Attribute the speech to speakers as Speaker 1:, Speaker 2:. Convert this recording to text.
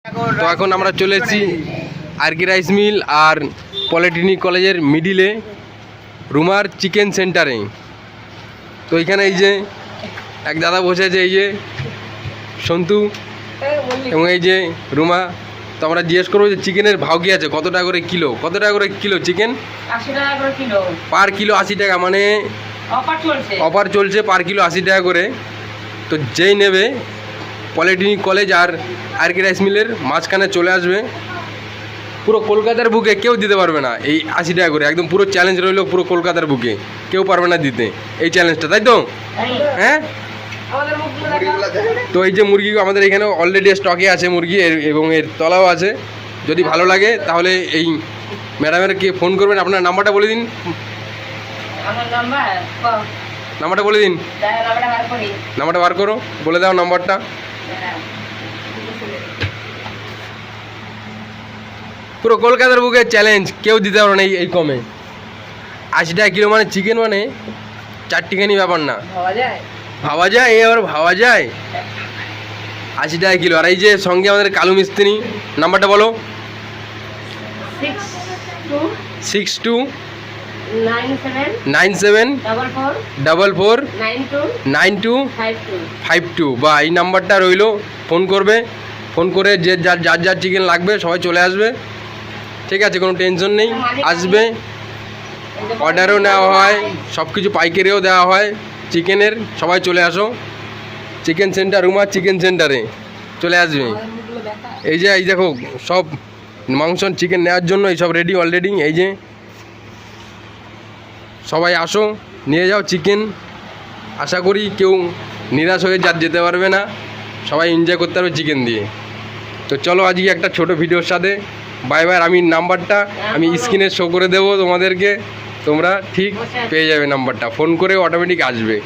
Speaker 1: তো এখন আমরা চলে এসেছি আরকি রাইস মিল আর পলিটেকনিক কলেজের মিডিলে রুমার চিকেন সেন্টারে। তো এখানে এই যে এক দাদা বসে আছে, এই যে সন্তু এবং এই যে রুমা। তো আমরা জিজ্ঞেস করবো যে চিকেনের ভাও কি আছে, কত টাকা করে কিলো, কত টাকা করে কিলো চিকেন?
Speaker 2: 80 টাকা করে কিলো।
Speaker 1: পার কিলো 80 টাকা, মানে অফার চলছে, পার কিলো 80 টাকা করে। তো যেই নেবে পলিটেকনিক কলেজ আর আরকি রাইস মিলের মাঝখানে চলে আসবে। পুরো কলকাতার বুকে কেউ দিতে পারবে না এই 80 টাকা করে, একদম পুরো চ্যালেঞ্জ রইল, পুরো কলকাতার বুকে কেউ পারবে না দিতে এই চ্যালেঞ্জটা, তাই তো? হ্যাঁ। তো এই যে মুরগি আমাদের এখানে অলরেডি স্টকে আছে মুরগি, এবং এর তলাও আছে। যদি ভালো লাগে তাহলে এই ম্যাডামেরকে ফোন করবেন। আপনার নাম্বারটা বলে দিন। নাম্বারটা বলে দিন। নাম্বারটা বার করো, বলে দাও নাম্বারটা। পুরো কলকাতার বুকে চ্যালেঞ্জ, কেউ দিতে পারবে না এই কমে। 80 টাকা কিলো মানে চিকেন, মানে চারটিখানি ব্যাপার না, ভাবা যায়, এই আবার ভাবা যায়। 80 টাকা কিলো। আর এই যে সঙ্গে আমাদের কালু মিস্ত্রি, নাম্বারটা বলো। 6297449252 বা এই নাম্বারটা রইলো, ফোন করবে। ফোন করে যে যার যার চিকেন লাগবে সবাই চলে আসবে, ঠিক আছে? কোনো টেনশন নেই, আসবে। অর্ডারও নেওয়া হয়, সব কিছু পাইকারিও দেওয়া হয় চিকেনের। সবাই চলে আসো চিকেন সেন্টার, রুমার চিকেন সেন্টারে চলে আসবে। এই যে এই দেখো সব মাংস চিকেন নেওয়ার জন্য এই সব রেডি অলরেডি। এই যে সবাই আসো, নিয়ে যাও চিকেন। আশা করি কেউ নিরাশ হয়ে যেতে পারবে না, সবাই এনজয় করতে পারবে চিকেন দিয়ে। তো চলো আজকে একটা ছোট ভিডিওর সাথে বাই বাই। আমি নাম্বারটা আমি স্ক্রিনে শো করে দেবো তোমাদেরকে, তোমরা ঠিক পেয়ে যাবে নাম্বারটা, ফোন করে অটোমেটিক আসবে।